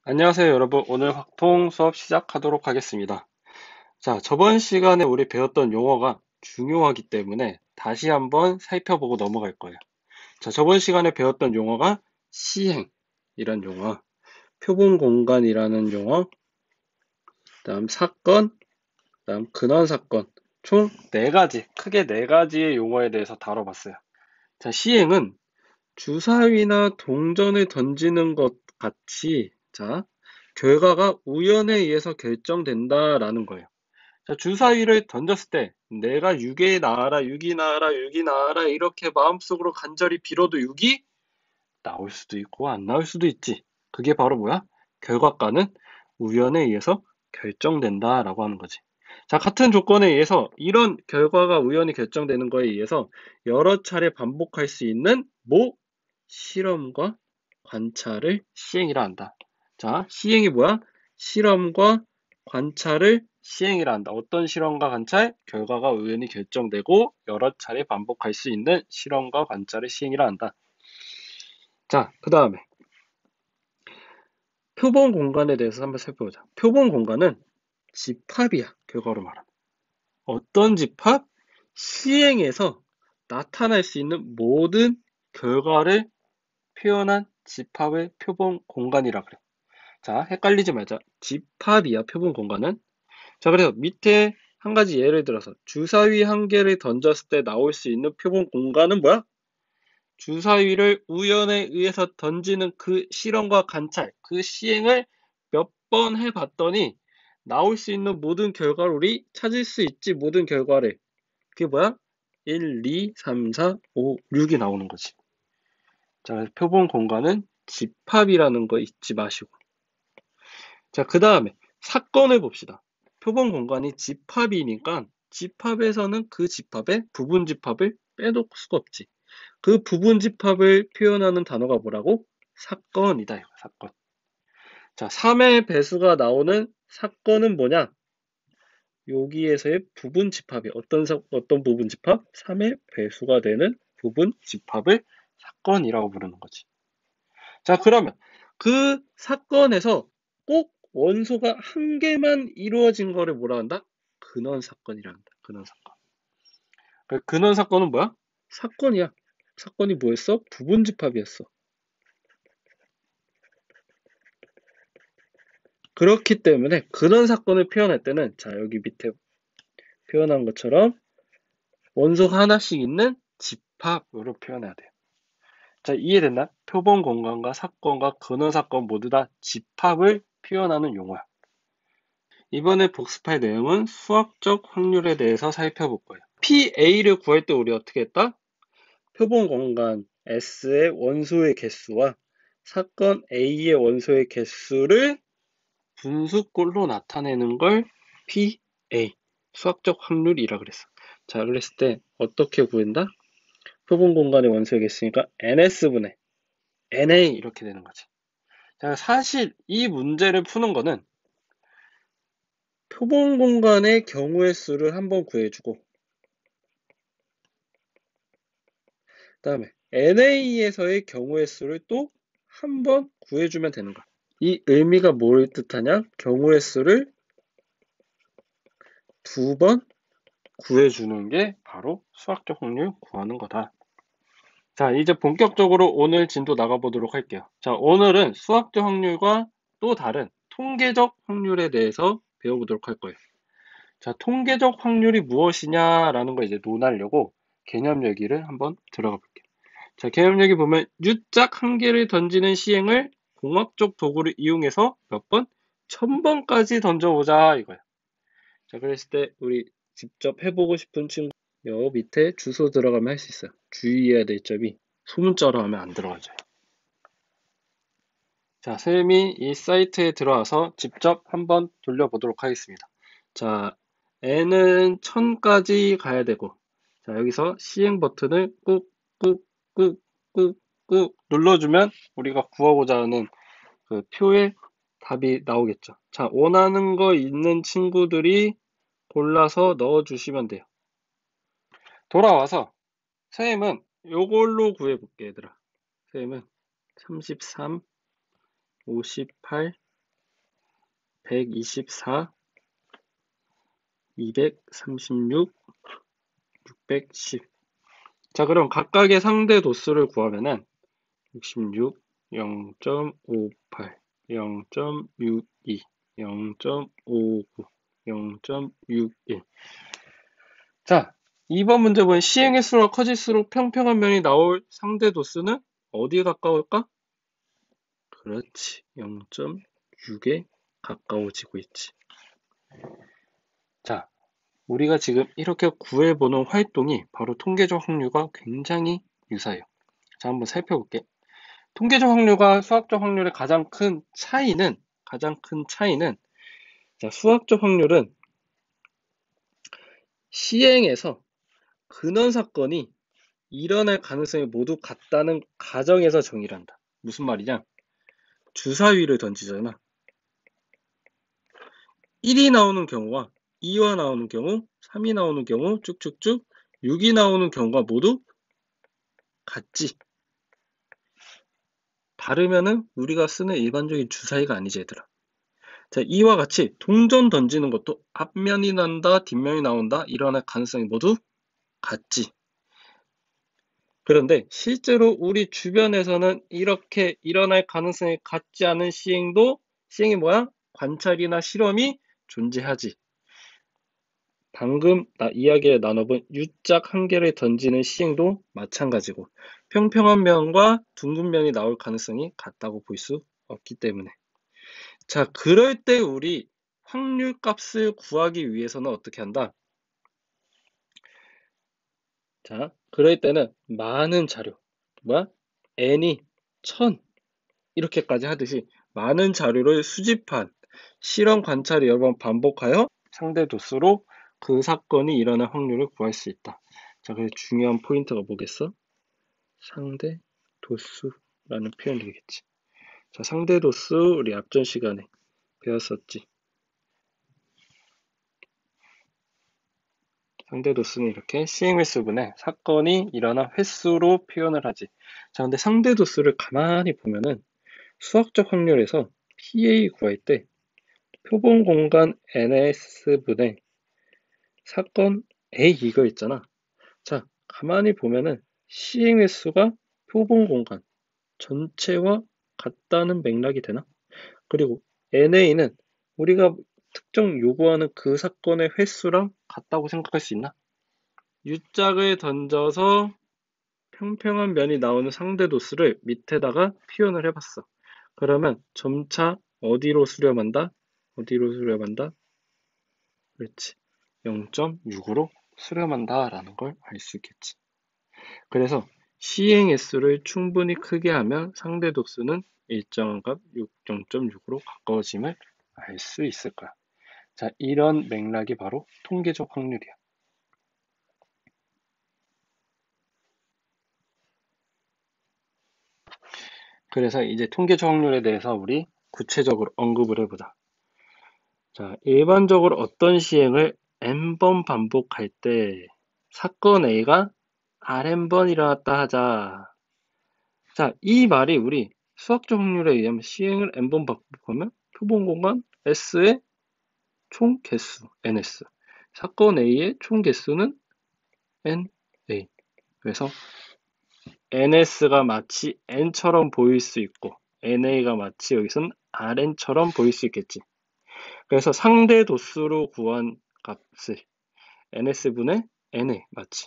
안녕하세요, 여러분. 오늘 확통 수업 시작하도록 하겠습니다. 자, 저번 시간에 우리 배웠던 용어가 중요하기 때문에 다시 한번 살펴보고 넘어갈 거예요. 자, 저번 시간에 배웠던 용어가 시행이란 용어, 표본 공간이라는 용어, 그다음 사건, 그다음 근원 사건, 총 네 가지, 크게 네 가지의 용어에 대해서 다뤄봤어요. 자, 시행은 주사위나 동전을 던지는 것 같이, 자, 결과가 우연에 의해서 결정된다라는 거예요. 자, 주사위를 던졌을 때 내가 6에 나와라, 6이 나와라, 6이 나와라 이렇게 마음속으로 간절히 빌어도 6이 나올 수도 있고 안 나올 수도 있지. 그게 바로 뭐야? 결과가는 우연에 의해서 결정된다라고 하는 거지. 자, 같은 조건에 의해서 이런 결과가 우연히 결정되는 거에 의해서 여러 차례 반복할 수 있는 실험과 관찰을 시행이라 한다. 자, 시행이 뭐야? 실험과 관찰을 시행이라 한다. 어떤 실험과 관찰? 결과가 우연히 결정되고 여러 차례 반복할 수 있는 실험과 관찰을 시행이라 한다. 자, 그 다음에 표본 공간에 대해서 한번 살펴보자. 표본 공간은 집합이야. 결과로 말하면. 어떤 집합? 시행에서 나타날 수 있는 모든 결과를 표현한 집합을 표본 공간이라 그래. 자, 헷갈리지 말자. 집합이야, 표본 공간은. 자, 그래서 밑에 한 가지 예를 들어서 주사위 한 개를 던졌을 때 나올 수 있는 표본 공간은 뭐야? 주사위를 우연에 의해서 던지는 그 실험과 관찰, 그 시행을 몇 번 해봤더니 나올 수 있는 모든 결과를 우리 찾을 수 있지, 모든 결과를. 그게 뭐야? 1, 2, 3, 4, 5, 6이 나오는 거지. 자, 표본 공간은 집합이라는 거 잊지 마시고. 자, 그 다음에 사건을 봅시다. 표본 공간이 집합이니까 집합에서는 그 집합의 부분 집합을 빼놓을 수가 없지. 그 부분 집합을 표현하는 단어가 뭐라고? 사건이다. 이거, 사건. 자, 3의 배수가 나오는 사건은 뭐냐? 여기에서의 부분 집합이 어떤 부분 집합? 3의 배수가 되는 부분 집합을 사건이라고 부르는 거지. 자, 그러면 그 사건에서 꼭 원소가 한 개만 이루어진 거를 뭐라 한다? 근원 사건이라 한다. 근원 사건. 그 근원 사건은 뭐야? 사건이야. 사건이 뭐였어? 부분 집합이었어. 그렇기 때문에 근원 사건을 표현할 때는 자, 여기 밑에 표현한 것처럼 원소가 하나씩 있는 집합으로 표현해야 돼요. 자, 이해됐나? 표본 공간과 사건과 근원 사건 모두 다 집합을 표현하는 용어야. 이번에 복습할 내용은 수학적 확률에 대해서 살펴볼 거예요. PA를 구할 때 우리 어떻게 했다? 표본 공간 S의 원소의 개수와 사건 A의 원소의 개수를 분수꼴로 나타내는 걸 PA, 수학적 확률이라 그랬어. 자, 그랬을 때 어떻게 구한다? 표본 공간의 원소의 개수니까 NS분의 NA 이렇게 되는 거지. 자, 사실 이 문제를 푸는 거는 표본 공간의 경우의 수를 한번 구해주고 그 다음에 NA에서의 경우의 수를 또 한 번 구해주면 되는 거야. 이 의미가 뭘 뜻하냐? 경우의 수를 두 번 구해주는 게 바로 수학적 확률 구하는 거다. 자, 이제 본격적으로 오늘 진도 나가보도록 할게요. 자, 오늘은 수학적 확률과 또 다른 통계적 확률에 대해서 배워보도록 할 거예요. 자, 통계적 확률이 무엇이냐라는 걸 이제 논하려고 개념 얘기를 한번 들어가 볼게요. 자, 개념 얘기 보면 U짝 한 개를 던지는 시행을 공학적 도구를 이용해서 몇 번? 1000번까지 던져보자 이거야. 자, 그랬을 때 우리 직접 해보고 싶은 친구 여 밑에 주소 들어가면 할 수 있어요. 주의해야 될 점이 소문자로 하면 안 들어가죠. 자, 쌤이 이 사이트에 들어와서 직접 한번 돌려보도록 하겠습니다. 자, n은 1000까지 가야 되고, 자, 여기서 시행 버튼을 꾹 눌러주면 우리가 구하고자 하는 그 표의 답이 나오겠죠. 자, 원하는 거 있는 친구들이 골라서 넣어주시면 돼요. 돌아와서 쌤은 요걸로 구해볼게, 얘들아. 쌤은 33, 58, 124, 236, 610. 자, 그럼 각각의 상대 도수를 구하면은 66, 0.58, 0.62, 0.59, 0.61. 자, 이번 문제 보면 시행의 수가 커질수록 평평한 면이 나올 상대 도수는 어디에 가까울까? 그렇지, 0.6에 가까워지고 있지. 자, 우리가 지금 이렇게 구해보는 활동이 바로 통계적 확률과 굉장히 유사해요. 자, 한번 살펴볼게. 통계적 확률과 수학적 확률의 가장 큰 차이는 자, 수학적 확률은 시행에서 근원 사건이 일어날 가능성이 모두 같다는 가정에서 정의를 한다. 무슨 말이냐? 주사위를 던지잖아. 1이 나오는 경우와 2와 나오는 경우, 3이 나오는 경우, 쭉쭉쭉 6이 나오는 경우가 모두 같지. 다르면은 우리가 쓰는 일반적인 주사위가 아니지, 얘들아. 자, 이와 같이 동전 던지는 것도 앞면이 난다, 뒷면이 나온다, 일어날 가능성이 모두 같지. 그런데 실제로 우리 주변에서는 이렇게 일어날 가능성이 같지 않은 시행이 뭐야? 관찰이나 실험이 존재하지. 방금 이야기를 나눠본 U짝 한 개를 던지는 시행도 마찬가지고 평평한 면과 둥근 면이 나올 가능성이 같다고 볼 수 없기 때문에. 자, 그럴 때 우리 확률 값을 구하기 위해서는 어떻게 한다? 자, 그럴 때는 많은 자료, n이 1000 이렇게까지 하듯이 많은 자료를 수집한 실험 관찰을 여러 번 반복하여 상대 도수로 그 사건이 일어날 확률을 구할 수 있다. 자, 그래서 중요한 포인트가 뭐겠어? 상대 도수라는 표현이 되겠지. 자, 상대 도수 우리 앞전 시간에 배웠었지. 상대 도수는 이렇게 시행 횟수분의 사건이 일어난 횟수로 표현을 하지. 자, 근데 상대 도수를 가만히 보면은 수학적 확률에서 PA 구할 때 표본 공간 NS분의 사건 A 이거 있잖아. 자, 가만히 보면은 시행 횟수가 표본 공간 전체와 같다는 맥락이 되나? 그리고 NA는 우리가 특정 요구하는 그 사건의 횟수랑 같다고 생각할 수 있나? U짝을 던져서 평평한 면이 나오는 상대 도수를 밑에다가 표현을 해봤어. 그러면 점차 어디로 수렴한다? 그렇지. 0.6으로 수렴한다 라는 걸 알 수 있겠지. 그래서 시행 횟수를 충분히 크게 하면 상대 도수는 일정한 값 0.6으로 가까워짐을 알 수 있을 거야. 자, 이런 맥락이 바로 통계적 확률이야. 그래서 이제 통계적 확률에 대해서 우리 구체적으로 언급을 해보자. 자, 일반적으로 어떤 시행을 n번 반복할 때 사건 A가 Rn번 일어났다 하자. 자, 이 말이 우리 수학적 확률에 의하면 시행을 n번 반복하면 표본 공간 S의 총 개수 ns, 사건 A의 총 개수는 NA. 그래서 NS가 마치 N처럼 보일 수 있고 NA가 마치 여기서는 RN처럼 보일 수 있겠지. 그래서 상대 도수로 구한 값을 NS분의 NA 마치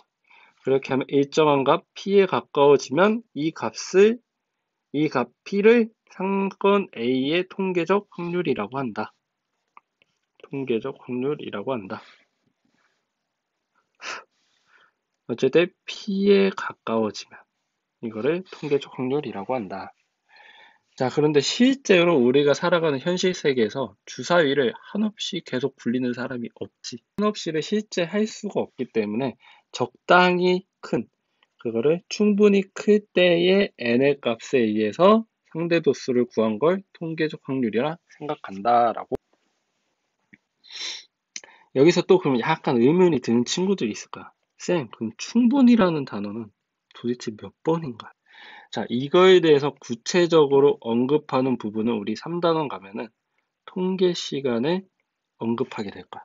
그렇게 하면 일정한 값 P에 가까워지면 이 값 P를 사건 A의 통계적 확률이라고 한다. 어쨌든 P에 가까워지면 이거를 통계적 확률이라고 한다. 자, 그런데 실제로 우리가 살아가는 현실 세계에서 주사위를 한없이 계속 굴리는 사람이 없지. 한없이를 실제 할 수가 없기 때문에 적당히 큰, 그거를 충분히 클 때의 n의 값에 의해서 상대 도수를 구한 걸 통계적 확률이라 생각한다라고. 여기서 또 그럼 약간 의문이 드는 친구들이 있을 거야. 쌤, 그럼 충분이라는 단어는 도대체 몇 번인가? 자, 이거에 대해서 구체적으로 언급하는 부분은 우리 3단원 가면은 통계 시간에 언급하게 될 거야.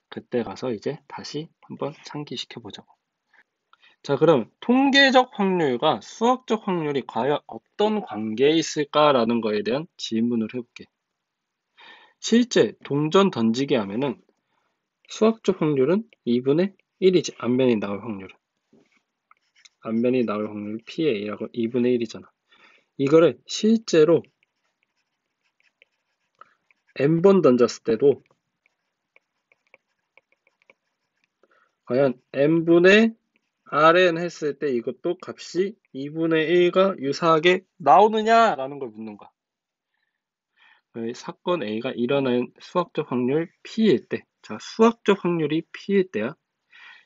그때 가서 이제 다시 한번 상기시켜 보자고. 자, 그럼 통계적 확률과 수학적 확률이 과연 어떤 관계에 있을까라는 거에 대한 질문을 해볼게. 실제 동전 던지기 하면은 수학적 확률은 2분의 1이지. 앞면이 나올 확률은. 앞면이 나올 확률 PA라고 2분의 1이잖아. 이거를 실제로 n번 던졌을 때도 과연 n분의 Rn 했을 때 이것도 값이 2분의 1과 유사하게 나오느냐라는 걸 묻는 거야. 사건 A가 일어나는 수학적 확률 P일 때, 자, 수학적 확률이 P일 때야.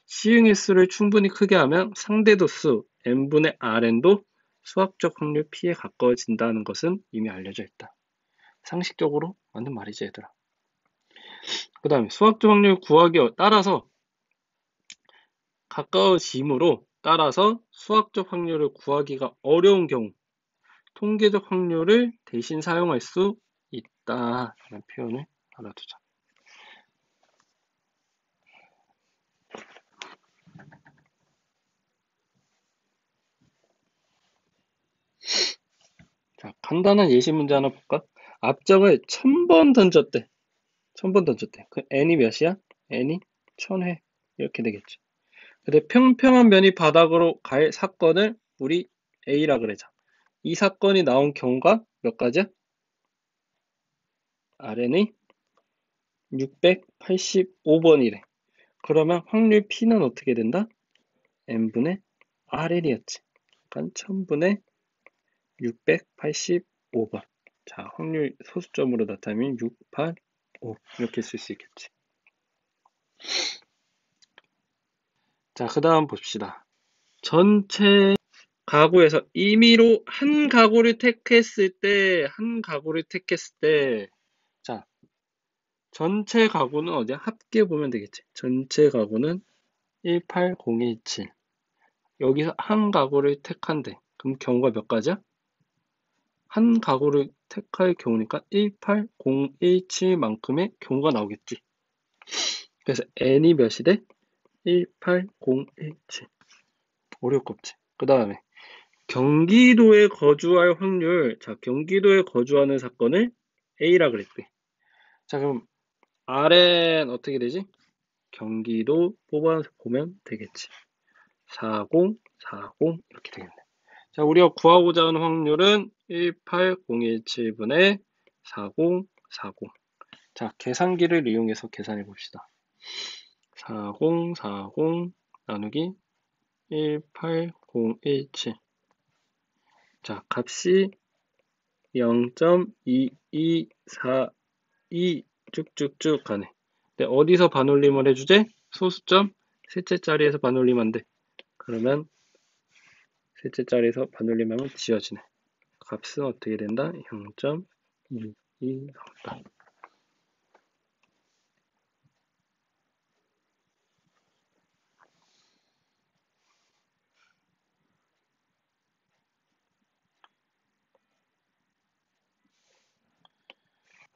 시행의 수를 충분히 크게 하면 상대도 수 n분의 Rn도 수학적 확률 P에 가까워진다는 것은 이미 알려져 있다. 상식적으로 맞는 말이지, 얘들아. 그 다음에 수학적 확률 구하기 따라서 가까워짐으로 따라서 수학적 확률을 구하기가 어려운 경우 통계적 확률을 대신 사용할 수 있다라는 표현을 알아두자. 자, 간단한 예시 문제 하나 볼까? 앞정을 1000번 던졌대. 1000번 던졌대. 그 n이 몇이야? n이 1000회. 이렇게 되겠지. 근데 평평한 면이 바닥으로 갈 사건을 우리 A라 그러자. 이 사건이 나온 경우가 몇 가지야? Rn이 685번이래. 그러면 확률 P는 어떻게 된다? n분의 Rn이었지. 그러니까 1000분의 685번. 자, 확률 소수점으로 나타내면 685 이렇게 쓸 수 있겠지. 자, 그 다음 봅시다. 전체 가구에서 임의로 한 가구를 택했을 때, 자, 전체 가구는 어디야? 합계 보면 되겠지. 전체 가구는 18017. 여기서 한 가구를 택한대. 그럼 경우가 몇 가지야? 한 가구를 택할 경우니까 18017만큼의 경우가 나오겠지. 그래서 n이 몇이 돼? 18017. 어려울 거 없지. 그 다음에 경기도에 거주할 확률. 자, 경기도에 거주하는 사건을 A라 그랬대. 자, 그럼 Rn 어떻게 되지? 경기도 뽑아서 보면 되겠지. 4040 이렇게 되겠네. 자, 우리가 구하고자 하는 확률은 18017분의 4040. 자, 계산기를 이용해서 계산해 봅시다. 4040 나누기 18017. 자, 값이 0.2242 쭉쭉쭉 가네. 근데 어디서 반올림을 해주지? 소수점 셋째 자리에서 반올림하면 돼. 그러면 셋째 자리에서 반올림하면 지워지네. 값은 어떻게 된다? 0.22 나온다.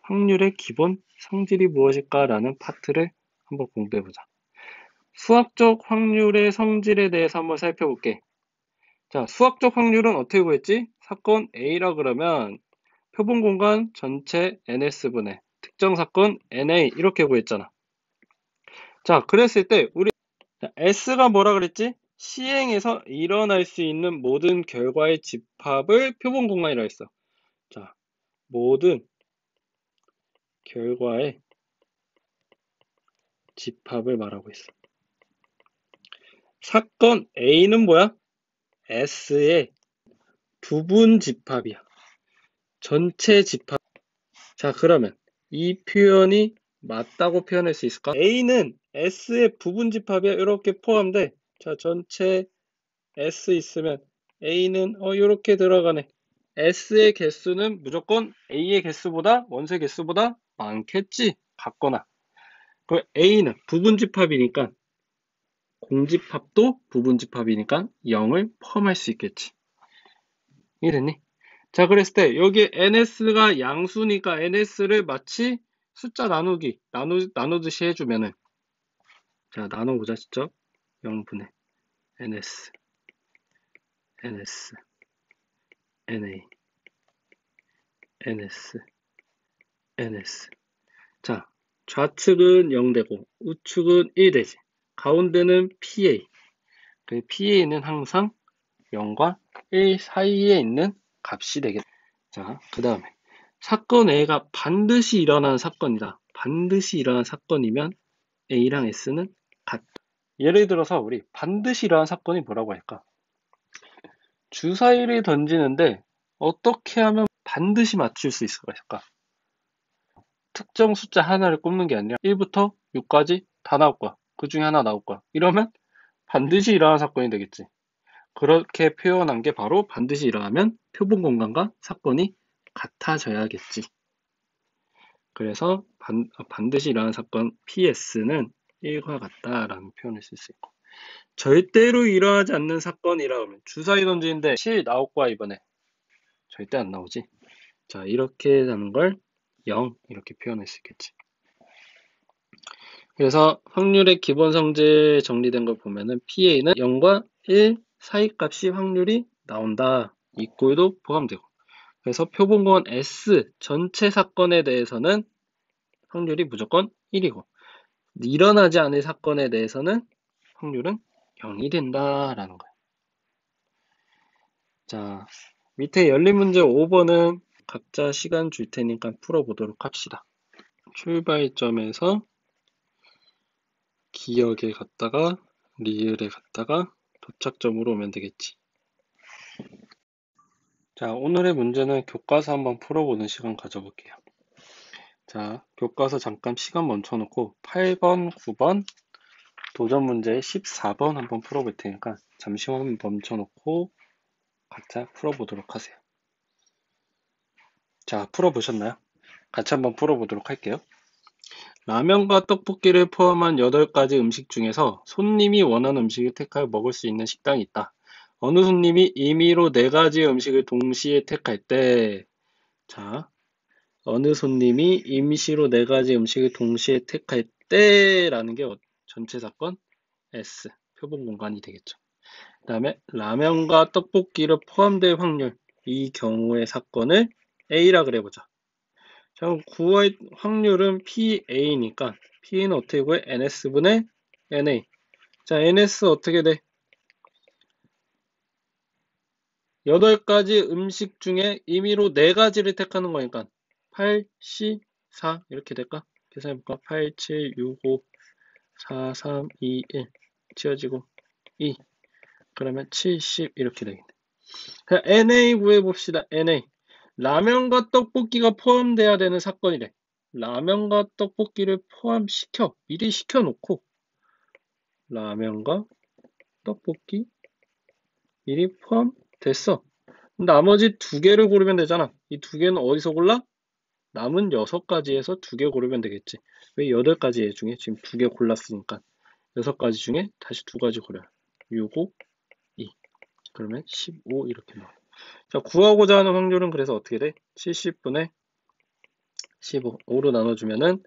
확률의 기본 성질이 무엇일까라는 파트를 한번 공부해보자. 수학적 확률의 성질에 대해서 한번 살펴볼게. 자, 수학적 확률은 어떻게 구했지? 사건 A라 그러면 표본 공간 전체 NS분의 특정 사건 NA 이렇게 구했잖아. 자, 그랬을 때 우리 S가 뭐라 그랬지? 시행에서 일어날 수 있는 모든 결과의 집합을 표본 공간이라 했어. 자, 모든 결과의 집합을 말하고 있어. 사건 A는 뭐야? S의 부분 집합이야. 전체 집합. 자, 그러면 이 표현이 맞다고 표현할 수 있을까? A는 S의 부분 집합이야. 이렇게 포함돼. 자, 전체 S 있으면 A는 이렇게 들어가네. S의 개수는 무조건 A의 개수보다 원소의 개수보다 많겠지. 같거나. 그 A는 부분 집합이니까 공집합도 부분 집합이니까 0을 포함할 수 있겠지. 이해됐니? 자, 그랬을 때 여기 ns가 양수니까 ns를 마치 숫자 나누듯이 해주면은, 자, 나눠보자, 직접. 0분의 ns, ns, na, ns, ns. 자, 좌측은 0 되고 우측은 1 되지. 가운데는 PA. 그 PA는 항상 0과 1 사이에 있는 값이 되겠다. 자, 그 다음에 사건 A가 반드시 일어나는 사건이다. 반드시 일어나는 사건이면 A랑 S는 같다. 예를 들어서 우리 반드시 일어나는 사건이 뭐라고 할까? 주사위를 던지는데 어떻게 하면 반드시 맞출 수 있을까? 특정 숫자 하나를 꼽는 게 아니라 1부터 6까지 다 나올 거야. 그 중에 하나 나올 거야. 이러면 반드시 일어나는 사건이 되겠지. 그렇게 표현한 게 바로 반드시 일어나면 표본 공간과 사건이 같아져야겠지. 그래서 반드시 일어나는 사건 PS는 1과 같다라는 표현을 쓸 수 있고, 절대로 일어나지 않는 사건이라 하면 주사위 던지는데 7 나올 거야 이번에. 절대 안 나오지. 자, 이렇게 하는 걸 0 이렇게 표현할 수 있겠지. 그래서 확률의 기본 성질 정리된 걸 보면은 PA는 0과 1 사이 값이 확률이 나온다. 이 꼴도 포함되고. 그래서 표본공간 S 전체 사건에 대해서는 확률이 무조건 1이고, 일어나지 않을 사건에 대해서는 확률은 0이 된다라는 거예요. 자, 밑에 열린 문제 5번은 각자 시간 줄 테니까 풀어보도록 합시다. 출발점에서 기억에 갔다가 리을에 갔다가 도착점으로 오면 되겠지. 자, 오늘의 문제는 교과서 한번 풀어보는 시간 가져볼게요. 자, 교과서 잠깐 시간 멈춰놓고 8번, 9번, 도전 문제 14번 한번 풀어볼 테니까 잠시만 멈춰놓고 각자 풀어보도록 하세요. 자, 풀어보셨나요? 같이 한번 풀어보도록 할게요. 라면과 떡볶이를 포함한 8가지 음식 중에서 손님이 원하는 음식을 택하여 먹을 수 있는 식당이 있다. 어느 손님이 임의로 4가지 음식을 동시에 택할 때, 자, 어느 손님이 임시로 4가지 음식을 동시에 택할 때라는 게 전체 사건 S, 표본 공간이 되겠죠. 그 다음에 라면과 떡볶이를 포함될 확률, 이 경우의 사건을 A라 그래보자. 자, 그럼 구할 확률은 PA니까 P는 어떻게 구해? NS분의 NA. 자, NS 어떻게 돼? 8가지 음식 중에 임의로 4가지를 택하는 거니까 8, 10, 4 이렇게 될까? 계산해볼까? 8, 7, 6, 5, 4, 3, 2, 1 지워지고 2 그러면 70 이렇게 되겠네. 그냥 NA 구해봅시다. NA. 라면과 떡볶이가 포함돼야 되는 사건이래. 라면과 떡볶이를 포함시켜. 미리 시켜놓고 라면과 떡볶이 미리 포함됐어. 나머지 2개를 고르면 되잖아. 이 2개는 어디서 골라? 남은 6가지에서 2개 고르면 되겠지. 왜 8가지 중에 지금 2개 골랐으니까 6가지 중에 다시 2가지 고려. 6, 5, 2. 그러면 15 이렇게 나와. 자, 구하고자 하는 확률은 그래서 어떻게 돼? 70분의 15. 5로 나눠주면은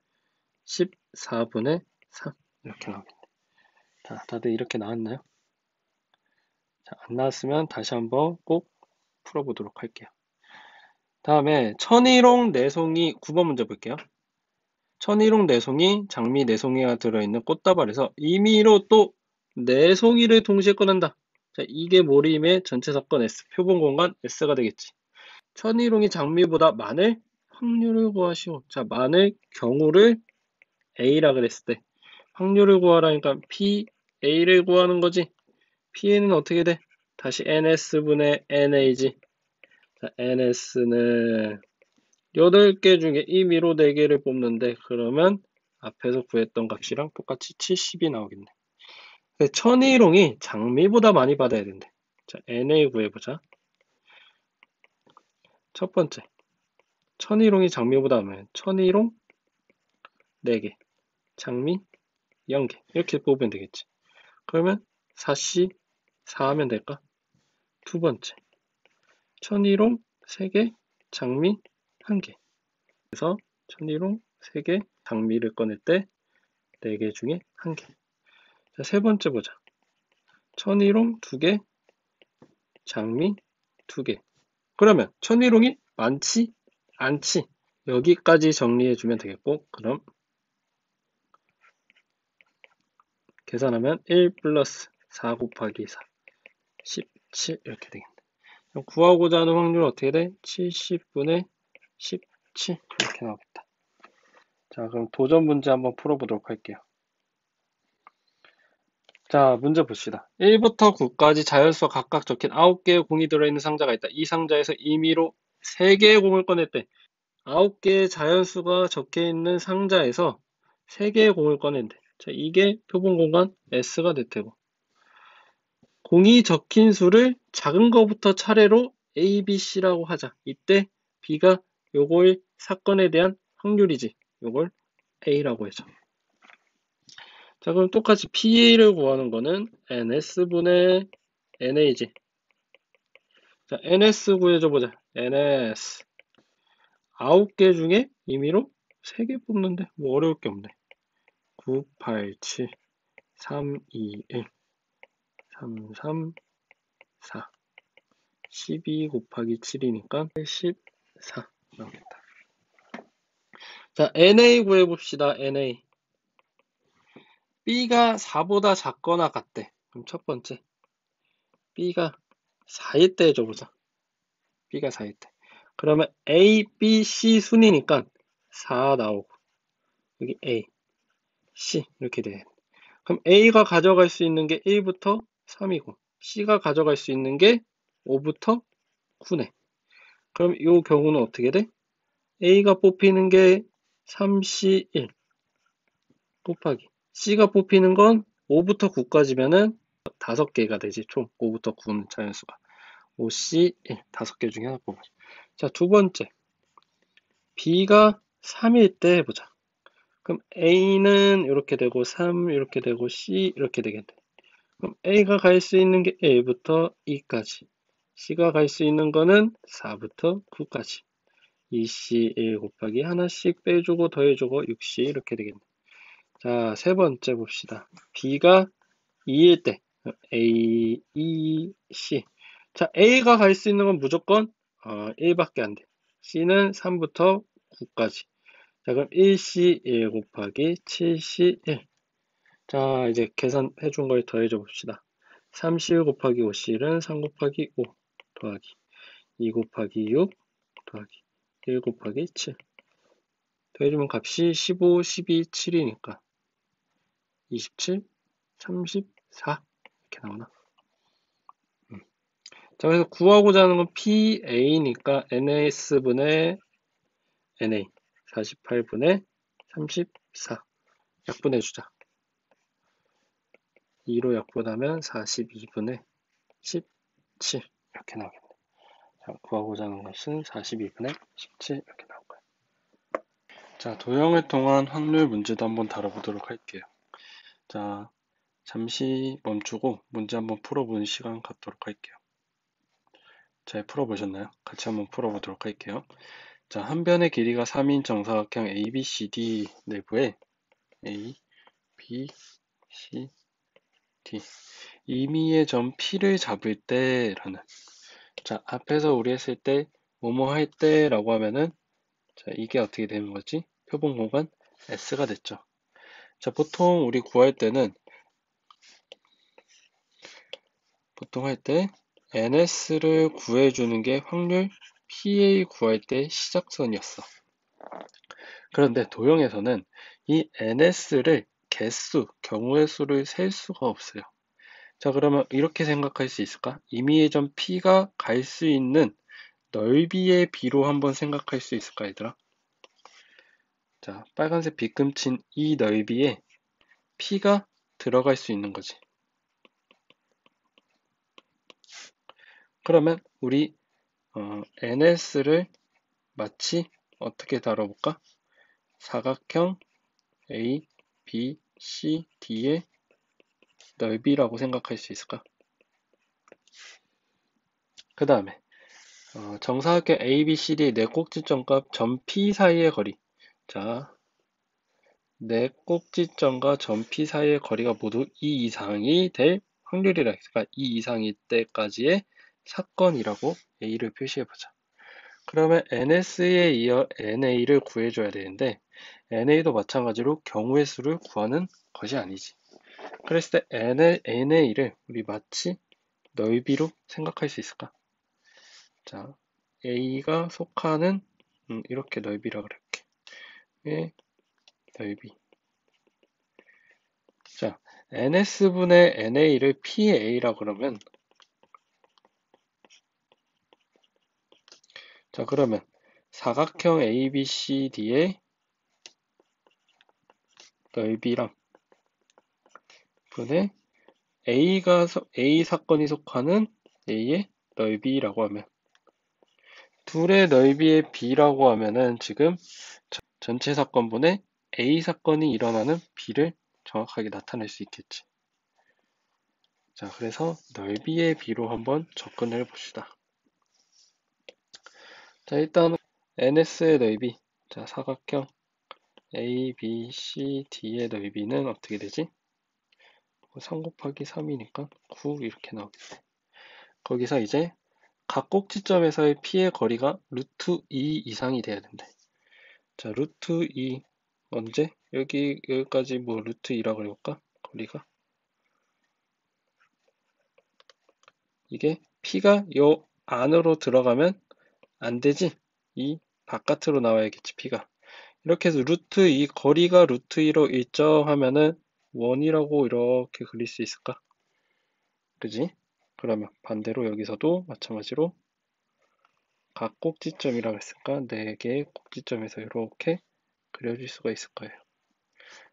14분의 3. 이렇게 나오겠네. 자, 다들 이렇게 나왔나요? 자, 안 나왔으면 다시 한번 꼭 풀어보도록 할게요. 다음에 천일홍 내송이 9번 문제 볼게요. 천일홍 내송이 장미 내송이가 들어있는 꽃다발에서 임의로 또 내송이를 동시에 꺼낸다. 자, 이게 모림의 전체 사건 S, 표본 공간 S가 되겠지. 천일홍이 장미보다 많을 확률을 구하시오. 자, 많을 경우를 A라 그랬을 때 확률을 구하라니까 PA를 구하는 거지. PA는 어떻게 돼? 다시 NS분의 NA지. 자, NS는 8개 중에 임의로 4개를 뽑는데 그러면 앞에서 구했던 값이랑 똑같이 70이 나오겠네. 천일홍이 장미보다 많이 받아야 된대. 자, NA 구해보자. 첫 번째, 천일홍이 장미보다 많으면 천일홍 4개, 장미 0개 이렇게 뽑으면 되겠지. 그러면 4C 4 하면 될까? 두 번째, 천일홍 3개, 장미 1개. 그래서 천일홍 3개, 장미를 꺼낼 때 4개 중에 1개. 자, 세 번째 보자. 천일홍 2개, 장미 2개. 그러면 천일홍이 많지? 않지? 여기까지 정리해주면 되겠고, 그럼 계산하면 1 플러스 4 곱하기 4, 17 이렇게 되겠네. 구하고자 하는 확률은 어떻게 돼? 70분의 17 이렇게 나오겠다. 자, 그럼 도전 문제 한번 풀어보도록 할게요. 자, 문제 봅시다. 1부터 9까지 자연수가 각각 적힌 9개의 공이 들어있는 상자가 있다. 이 상자에서 임의로 3개의 공을 꺼냈대. 9개의 자연수가 적혀있는 상자에서 3개의 공을 꺼낸대. 자, 이게 표본 공간 S가 됐대고. 공이 적힌 수를 작은 거부터 차례로 A, B, C라고 하자. 이때 B가 요거의 사건에 대한 확률이지. 요걸 A라고 해줘. 자, 그럼 똑같이 PA를 구하는 거는 NS분의 NA지. 자, NS 구해줘 보자. NS. 9개 중에 임의로 3개 뽑는데 뭐 어려울 게 없네. 9, 8, 7, 3, 2, 1, 3, 3, 4. 12 곱하기 7이니까 84 나오겠다. 자, NA 구해봅시다. NA. B가 4보다 작거나 같대. 그럼 첫 번째. B가 4일 때 해줘보자. B가 4일 때. 그러면 A, B, C 순이니까 4 나오고 여기 A, C 이렇게 돼. 그럼 A가 가져갈 수 있는 게 1부터 3이고 C가 가져갈 수 있는 게 5부터 9네. 그럼 이 경우는 어떻게 돼? A가 뽑히는 게 3C1 곱하기 C가 뽑히는 건 5부터 9까지면은 5개가 되지. 총 5부터 9는 자연수가 5C1 5개 중에 하나 뽑아줘. 자, 두 번째 B가 3일 때 해보자. 그럼 A는 이렇게 되고 3 이렇게 되고 C 이렇게 되겠네. 그럼 A가 갈 수 있는 게 1부터 2까지 C가 갈 수 있는 거는 4부터 9까지 2C 1 곱하기 하나씩 빼주고 더해주고 6C 이렇게 되겠네. 자, 세 번째 봅시다. B가 2일 때 A, E, C. 자, A가 갈 수 있는 건 무조건 1밖에 안 돼. C는 3부터 9까지. 자, 그럼 1C 1 곱하기 7C 1. 자, 이제 계산해 준 걸 더해줘 봅시다. 3C1 곱하기 5C1은 3 곱하기 5 더하기 2 곱하기 6 더하기 1 곱하기 7. 더해주면 값이 15, 12, 7이니까 27, 34 이렇게 나오나? 자, 그래서 구하고자 하는 건 PA니까 NS분의 NA 48분의 34 약분해주자. 2로 약분하면 42분의 17 이렇게 나오겠네. 자, 구하고자 하는 것은 42분의 17 이렇게 나올 거예요. 자, 도형을 통한 확률 문제도 한번 다뤄보도록 할게요. 자, 잠시 멈추고 문제 한번 풀어보는 시간 갖도록 할게요. 잘 풀어보셨나요? 같이 한번 풀어보도록 할게요. 자, 한 변의 길이가 3인 정사각형 ABCD 내부에 A, B, C, D 임의의 점 P를 잡을 때라는 자, 앞에서 우리 했을 때 뭐뭐 할 때라고 하면은 자, 이게 어떻게 되는 거지? 표본 공간 S가 됐죠. 자, 보통 우리 구할 때는 보통 할 때 NS를 구해주는 게 확률 PA 구할 때 시작선이었어. 그런데 도형에서는 이 NS를 개수, 경우의 수를 셀 수가 없어요. 자, 그러면 이렇게 생각할 수 있을까? 임의의 점 P가 갈 수 있는 넓이의 비로 한번 생각할 수 있을까, 얘들아? 자, 빨간색 빗금친 이 넓이에 P가 들어갈 수 있는 거지. 그러면 우리 NS를 마치 어떻게 다뤄볼까? 사각형 A, B, C, D의 넓이라고 생각할 수 있을까? 그 다음에 정사각형 ABCD의 네 꼭지점과 점 P 사이의 거리. 자, 네 꼭지점과 점 P 사이의 거리가 모두 2 이상이 될 확률이라 했으니까 2 이상일 때까지의 사건이라고 A를 표시해보자. 그러면 NS에 이어 NA를 구해줘야 되는데 NA도 마찬가지로 경우의 수를 구하는 것이 아니지. 그랬을 때 NA를 우리 마치 넓이로 생각할 수 있을까? 자, A가 속하는 이렇게 넓이라 그럴게. 의 넓이. 자, NS분의 NA를 PA라 그러면 자, 그러면 사각형 ABCD의 넓이랑 분의 A 사건이 속하는 A의 넓이라고 하면 둘의 넓이의 B라고 하면은 지금 전체 사건분의 A 사건이 일어나는 B를 정확하게 나타낼 수 있겠지. 자, 그래서 넓이의 B로 한번 접근을 해봅시다. 자, 일단 NS의 넓이, 자, 사각형 ABCD의 넓이는 어떻게 되지? 3 곱하기 3이니까 9 이렇게 나오겠네. 거기서 이제 각 꼭지점에서의 P의 거리가 루트 2 이상이 돼야 된대. 자, 루트 2 언제? 여기까지 뭐 루트 2라고 해볼까? 거리가 이게 P가 요 안으로 들어가면 안 되지? 이 바깥으로 나와야겠지, P가. 이렇게 해서 루트 2 거리가 루트 2로 일정하면은 1이라고 이렇게 그릴 수 있을까? 그지? 그러면 반대로 여기서도 마찬가지로 각 꼭지점이라고 했으니까 4개의 꼭지점에서 이렇게 그려줄 수가 있을 거예요.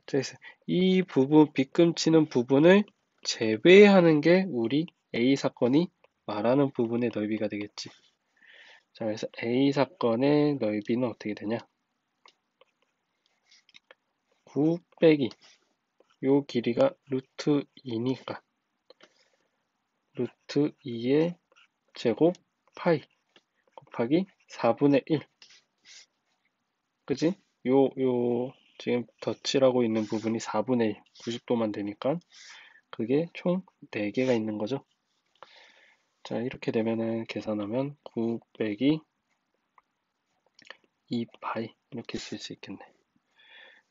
그래서 이 부분, 빗금치는 부분을 제외하는 게 우리 A 사건이 말하는 부분의 넓이가 되겠지. 자, 그래서 A 사건의 넓이는 어떻게 되냐? 9 빼기 요 길이가 루트 2니까 루트 2의 제곱 파이 곱하기 4분의 1. 그지? 지금 덧칠하고 있는 부분이 4분의 1, 90도만 되니까 그게 총 4개가 있는 거죠. 자, 이렇게 되면은 계산하면 9 빼기 2파이 이렇게 쓸 수 있겠네.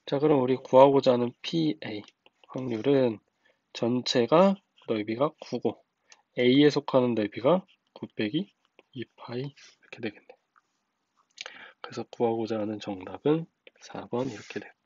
자, 그럼 우리 구하고자 하는 PA 확률은 전체가 넓이가 9고 A에 속하는 넓이가 9 빼기 2파이 이렇게 되겠네. 그래서 구하고자 하는 정답은 4번 이렇게 됩니다.